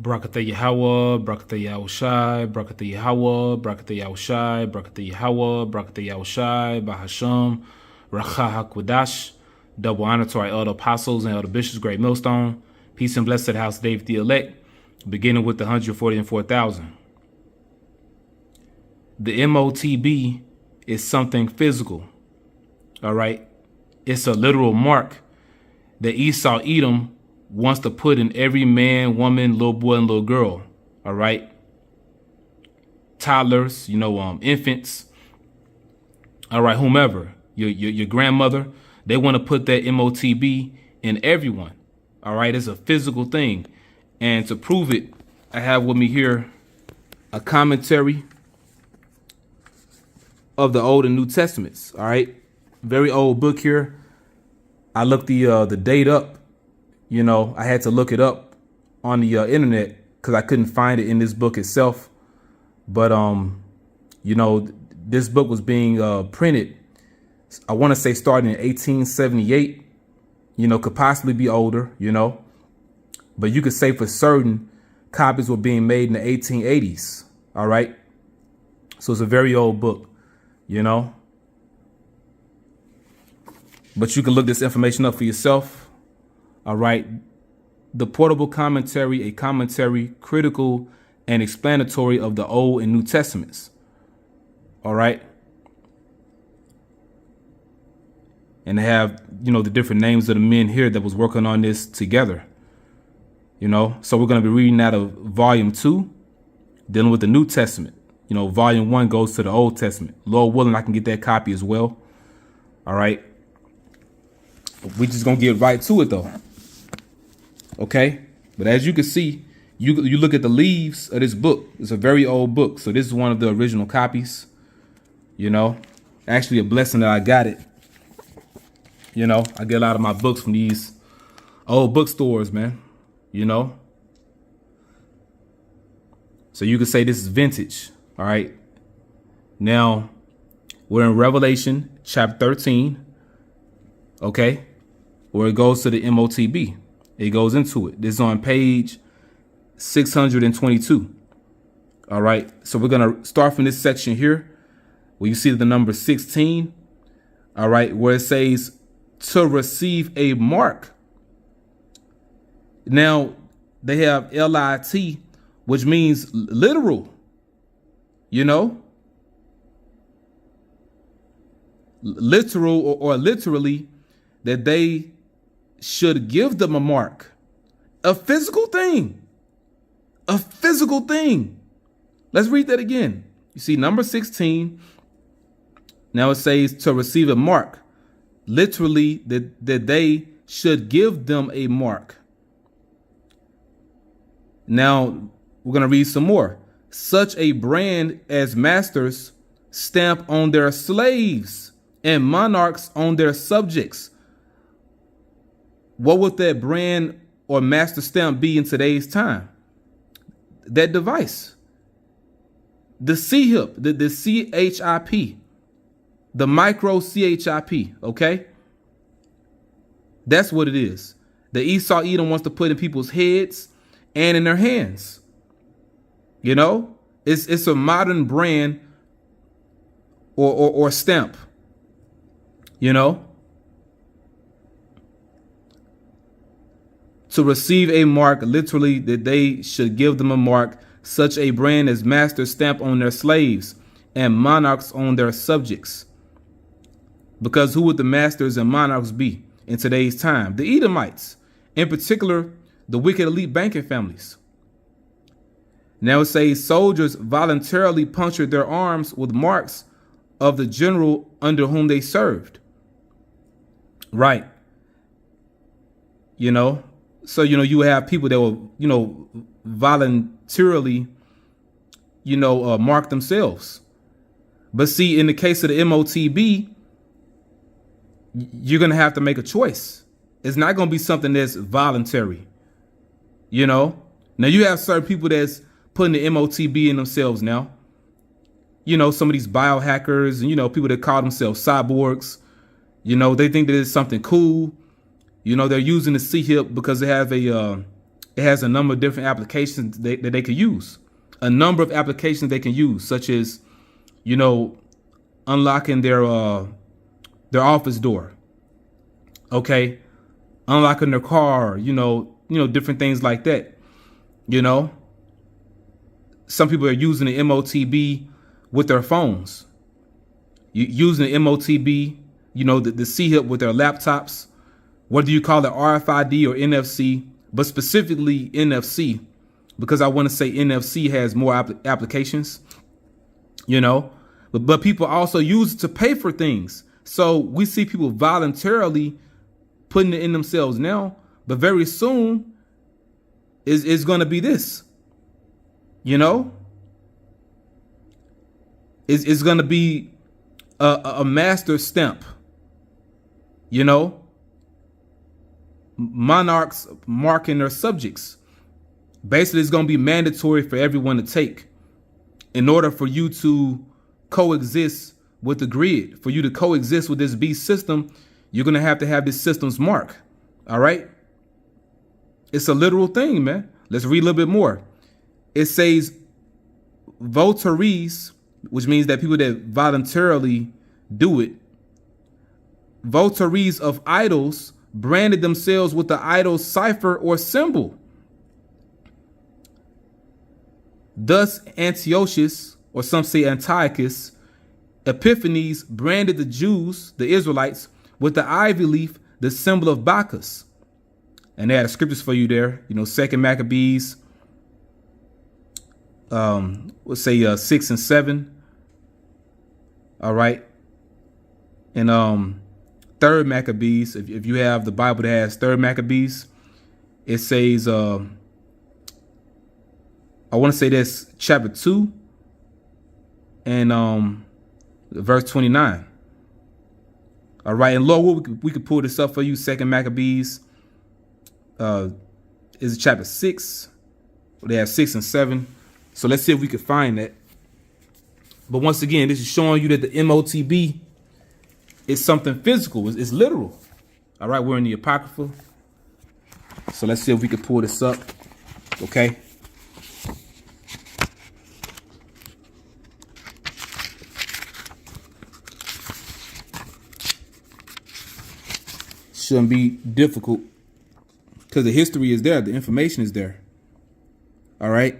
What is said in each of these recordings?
Barakatah Yahweh, Barakatah Yahushai, Barakatah Yahweh, Barakatah Yahushai, Barakatah Yahweh, Barakatah Yahushai, Bahasham, Racha HaKwadash. Double honor to our elder apostles and elder bishops, great millstone. Peace and blessing to the house of David the elect, beginning with the 144,000. The MOTB is something physical, all right? It's a literal mark that Esau Edom wants to put in every man, woman, little boy, and little girl, all right? Toddlers, infants, all right, whomever, your grandmother, they want to put that MOTB in everyone, all right? It's a physical thing. And to prove it, I have with me here a commentary of the Old and New Testaments, all right? Very old book here. I looked the date up. I had to look it up on the internet because I couldn't find it in this book itself. But, this book was being printed, I want to say starting in 1878, could possibly be older, but you could say for certain copies were being made in the 1880s. All right. So it's a very old book, but you can look this information up for yourself. All right. The Portable Commentary, a commentary critical and explanatory of the Old and New Testaments. All right. And they have, the different names of the men here that was working on this together. So we're going to be reading out of volume 2, dealing with the New Testament. Volume 1 goes to the Old Testament. Lord willing, I can get that copy as well. All right. We just going to get right to it, though. OK, but as you can see, you look at the leaves of this book. It's a very old book. So this is one of the original copies. Actually a blessing that I got it. I get a lot of my books from these old bookstores, man. So you could say this is vintage. All right. Now we're in Revelation chapter 13. OK, where it goes to the MOTB. It goes into it. This is on page 622. All right. So we're going to start from this section here where you see the number 16. All right. Where it says to receive a mark. Now they have LIT, which means literal, literal or literally that they should give them a mark, a physical thing, Let's read that again. You see number 16. Now it says to receive a mark, literally that they should give them a mark. Now we're going to read some more. Such a brand as masters stamp on their slaves and monarchs on their subjects. What would that brand or master stamp be in today's time? That device, the CHIP, the CHIP, the micro CHIP. OK, that's what it is. The Esau Edom wants to put in people's heads and in their hands. It's a modern brand or stamp, to receive a mark, literally that they should give them a mark, such a brand as masters stamp on their slaves and monarchs on their subjects. Because who would the masters and monarchs be in today's time? The Edomites, in particular, the wicked elite banking families. Now it says soldiers voluntarily punctured their arms with marks of the general under whom they served. Right. So, you have people that will, voluntarily, mark themselves. But see, in the case of the MOTB, you're going to have to make a choice. It's not going to be something that's voluntary. Now you have certain people that's putting the MOTB in themselves now. Some of these biohackers and, people that call themselves cyborgs, they think that it's something cool. They're using the CHIP because they have a It has a number of different applications that they could use. A number of applications they can use, such as, unlocking their office door. Okay, unlocking their car. Different things like that. Some people are using the MOTB with their phones. Using the MOTB, the C-HIP with their laptops. Whether you call it RFID or NFC, but specifically NFC, because I want to say NFC has more applications, but people also use it to pay for things. So we see people voluntarily putting it in themselves now, but very soon is going to be this, it's going to be a master stamp, monarchs marking their subjects. Basically, it's going to be mandatory for everyone to take in order for you to coexist with the grid. For you to coexist with this beast system, you're going to have this system's mark. All right. It's a literal thing, man. Let's read a little bit more. It says votaries, which means that people that voluntarily do it, votaries of idols branded themselves with the idol's cipher or symbol. Thus, Antiochus, or some say Antiochus, Epiphanes branded the Jews, the Israelites, with the ivy leaf, the symbol of Bacchus. And they had scriptures for you there. 2 Maccabees, let's say 6 and 7. All right. And 3 Maccabees, if you have the Bible that has 3 Maccabees, it says, I want to say this, chapter 2 and verse 29. All right. And Lord, we could pull this up for you. 2 Maccabees is chapter 6. They have 6 and 7. So let's see if we can find that. But once again, this is showing you that the MOTB is something physical. It's literal. All right. We're in the Apocrypha. So let's see if we can pull this up. Okay. Shouldn't be difficult because the history is there. The information is there. All right.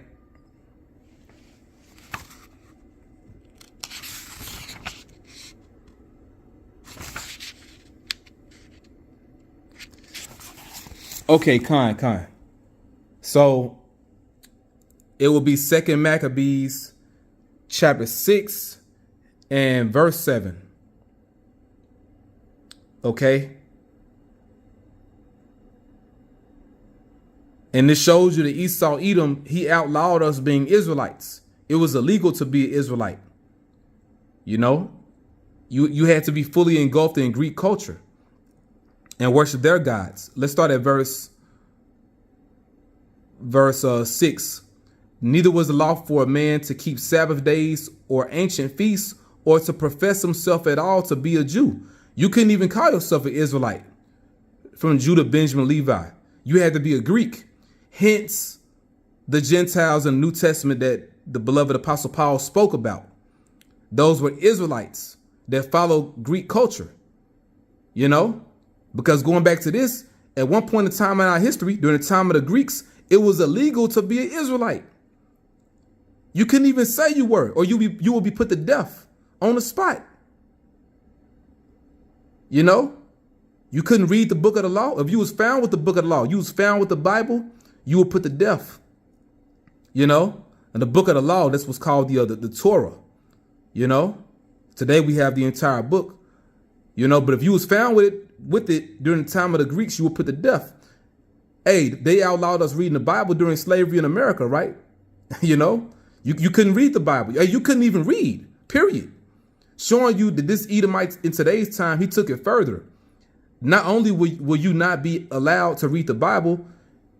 Okay, Khan. So it will be 2 Maccabees chapter 6 and verse 7. Okay. And this shows you that Esau, Edom, he outlawed us being Israelites. It was illegal to be an Israelite. You had to be fully engulfed in Greek culture and worship their gods. Let's start at verse 6. Neither was the law for a man to keep Sabbath days or ancient feasts or to profess himself at all to be a Jew. You couldn't even call yourself an Israelite from Judah, Benjamin, Levi. You had to be a Greek. Hence, the Gentiles in the New Testament that the beloved Apostle Paul spoke about. Those were Israelites that followed Greek culture. Because going back to this, at one point in time in our history, during the time of the Greeks, it was illegal to be an Israelite. You couldn't even say you were, or you will be put to death on the spot. You couldn't read the book of the law. If you was found with the book of the law, you was found with the Bible, you were put to death. And the book of the law, that's what's called the Torah. Today we have the entire book. But if you was found with it during the time of the Greeks, you were put to death. Hey, they outlawed us reading the Bible during slavery in America, right? You couldn't read the Bible. You couldn't even read, period. Showing you that this Edomite in today's time, he took it further. Not only will you not be allowed to read the Bible,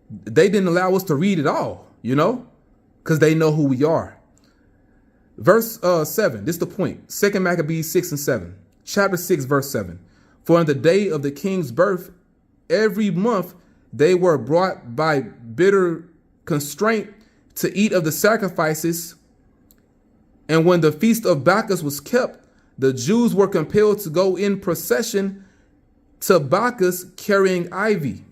they didn't allow us to read it all, because they know who we are. Verse 7, this is the point. 2 Maccabees 6 and 7. Chapter 6, verse 7. For in the day of the king's birth, every month they were brought by bitter constraint to eat of the sacrifices. And when the feast of Bacchus was kept, the Jews were compelled to go in procession to Bacchus carrying ivy.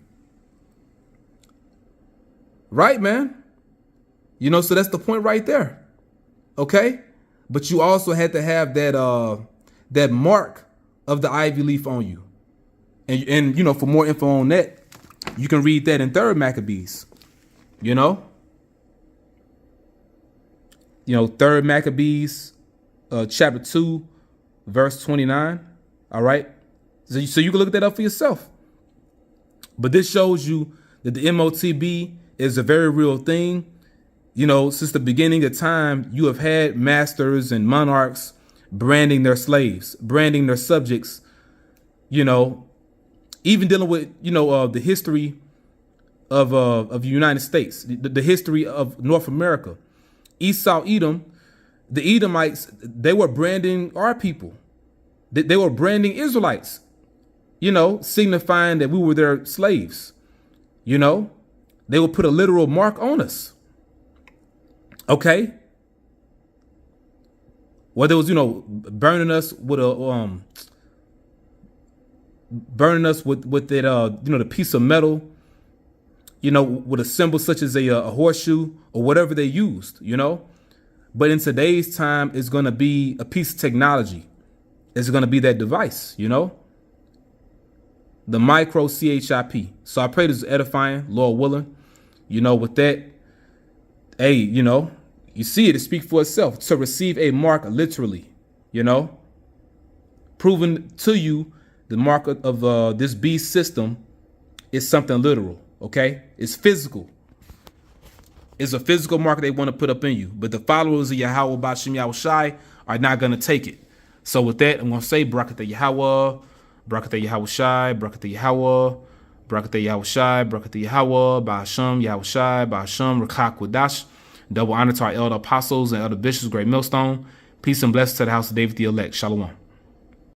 Right, man? You know, so that's the point right there. Okay? But you also had to have that mark of the ivy leaf on you. And you know, for more info on that, you can read that in 3rd Maccabees. You know? 3rd Maccabees, chapter 2, verse 29. All right? So you can look that up for yourself. But this shows you that the MOTB is a very real thing. You know, since the beginning of time, you have had masters and monarchs branding their slaves, branding their subjects, you know, even dealing with, the history of the United States, the history of North America. Esau, Edom, the Edomites, they were branding our people. They were branding Israelites, signifying that we were their slaves. They would put a literal mark on us. Okay. Whether it was, burning us with a that the piece of metal, with a symbol such as a horseshoe or whatever they used, But in today's time, it's going to be a piece of technology. It's going to be that device, the micro CHIP. So I pray this is edifying, Lord willing. With that, hey, you see it speaks for itself. To receive a mark literally, proving to you the mark of this beast system is something literal, okay? It's physical. It's a physical mark they want to put up in you. But the followers of Yahweh B'Shem Yahushai are not going to take it. So with that, I'm going to say, Barakatah Yahweh, Barakatah Yahushai, Barakatah Yahweh, Barakatah Yahushai, Barakatah Yahweh, B'Shem Yahushai, B'Shem Rakak Wadash. Double honor to our elder apostles and elder bishops, great millstone. Peace and blessings to the house of David the elect. Shalom.